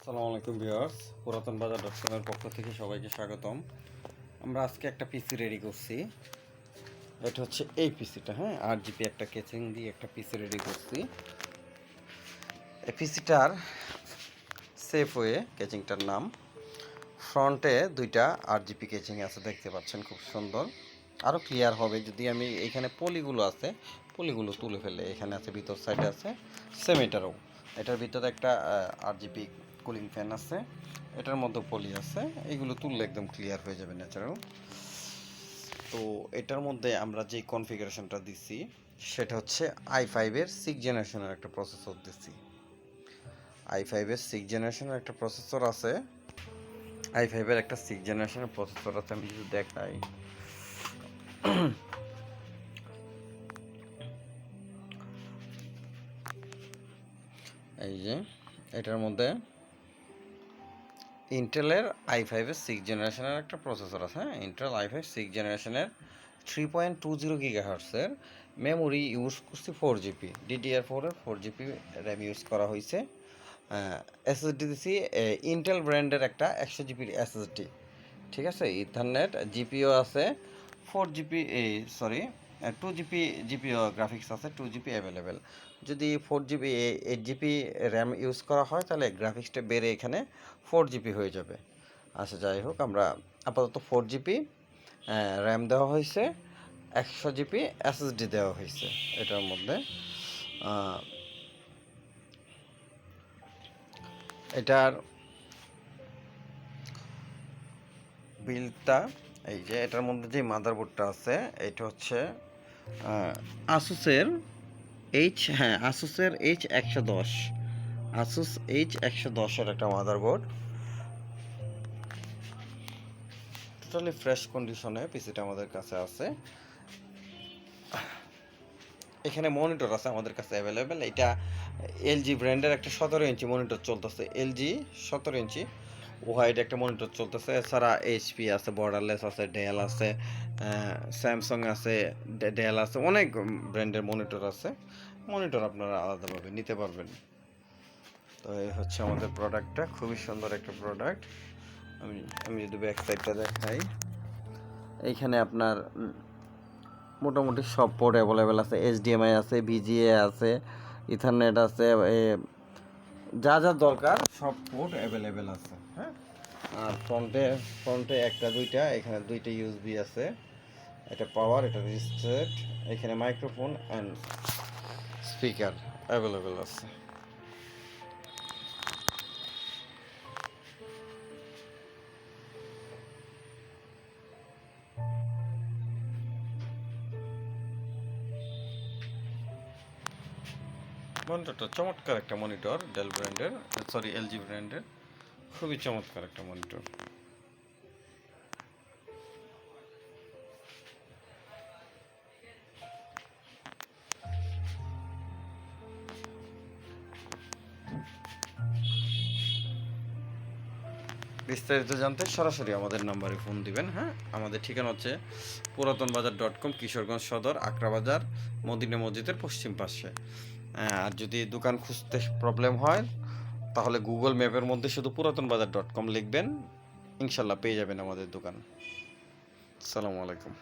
আসসালামু আলাইকুম ভিউয়ার্স, পুরাতন বাজার .com-এর পক্ষ থেকে সবাইকে স্বাগতম। আমরা আজকে একটা পিসি রেডি করছি। এটা হচ্ছে এই পিসিটা, হ্যাঁ, 8 জিবি একটা কেচিং দিয়ে একটা পিসি রেডি করছি। এই পিসিটার সেফওয়ে কেচিংটার নাম। ফ্রন্টে দুইটা 8 জিবি কেচিং আছে, দেখতে পাচ্ছেন, খুব সুন্দর। আরও ক্লিয়ার হবে যদি আমি এইখানে পলিগুলো আছে, পলিগুলো তুলে ফেলে। এখানে আছে, ভিতর সাইডে আছে, সেম এটারও। এটার ভিতরে একটা 8 জিবি কুলিং ফ্যান আছে, এটার মধ্যে পলি আছে। এইগুলো তুললে একদম ক্লিয়ার হয়ে যাবে ন্যাচারাল। তো এটার মধ্যে আমরা যে কনফিগারেশনটা দিছি সেটা হচ্ছে i5-এর 6 জেনারেশনের একটা প্রসেসর দিছি। i5-এর 6 জেনারেশনের একটা প্রসেসর আছে। i5-এর একটা 6 জেনারেশনের প্রসেসর আছে। আমি যদি দেখাই, এই যে এটার মধ্যে ইন্টেলের i5-এর 6 জেনারেশনের একটা প্রসেসর আছে। হ্যাঁ, ইন্টেল i5 6 জেনারেশনের 3.20 গিগাহার্টসের মেমোরি ইউজ করছি 4 জিবি DDR4-এর 4 জিবি র্যাম ইউজ করা হয়েছে। এসএসডি দিছি ইন্টেল ব্র্যান্ডের একটা 100 জিবির এসএসডি। ঠিক আছে, ইথারনেট জিপিও আছে 4 GB, sorry 2 GB GPU graphics আছে, 2 জিবি অ্যাভেলেবেল। যদি 4 জিবি 8 জিবি র্যাম ইউজ করা হয় তাহলে গ্রাফিক্সটা বেড়ে এখানে 4 জিবি হয়ে যাবে। আচ্ছা, যাই হোক, আমরা আপাতত 4 জিবি র্যাম দেওয়া হয়েছে, 100 জিবি এসএসডি দেওয়া হয়েছে এটার মধ্যে। এটার বিলটা, এই যে এটার মধ্যে যে মাদারবোর্ডটা আছে এটা হচ্ছে আসুসের আসুসের H110, আসুস H110-এর একটা মাদারবোর্ড। টোটালি ফ্রেশ কন্ডিশনে পিসিটা আমাদের কাছে আছে। এখানে মনিটর আছে আমাদের কাছে অ্যাভেলেবেল। এটা এলজি ব্র্যান্ডের একটা 17 ইঞ্চি মনিটর চলতেছে, এলজি 17 ইঞ্চি ওয়াইড একটা মনিটর চলতেছে। এছাড়া এইচপি আছে, বর্ডারলেস আছে, ডেল আছে, স্যামসাং আছে, ডেল আছে, অনেক ব্র্যান্ডের মনিটর আছে। মনিটর আপনারা আলাদাভাবে নিতে পারবেন। তো এই হচ্ছে আমাদের প্রোডাক্টটা, খুবই সুন্দর একটা প্রোডাক্ট। আমি আমি যদি ব্যাক সাইডটা দেখাই, এইখানে আপনার মোটামুটি সব পোর্ট অ্যাভেলেবেল আছে। এইচডিএমআই আছে, ভিজিএ আছে, ইথারনেট আছে, যা যা দরকার সব পোর্ট অ্যাভেলেবেল আছে। হ্যাঁ, আর ফ্রন্টে একটা দুইটা, এখানে দুইটা ইউএসবি আছে। এটা পাওয়ার, এটা রিস্টেট, এখানে মাইক্রোফোন অ্যান্ড স্পিকার অ্যাভেলেবেল আছে। মনিটরটা চমৎকার একটা মনিটর, ডেল ব্র্যান্ডের, সরি এলজি ব্র্যান্ডের, খুবই চমৎকার একটা মনিটর। বিস্তারিত জানতে সরাসরি আমাদের নাম্বারে ফোন দিবেন। হ্যাঁ, আমাদের ঠিকানা হচ্ছে পুরাতন বাজার .com, কিশোরগঞ্জ সদর, আকরা বাজার, মদিনা মসজিদের পশ্চিম পাশে। আর যদি দোকান খুঁজতে প্রবলেম হয় তাহলে গুগল ম্যাপের মধ্যে শুধু পুরাতন বাজার .com লিখবেন, ইনশাল্লাহ পেয়ে যাবেন আমাদের দোকান। আসসালামু আলাইকুম।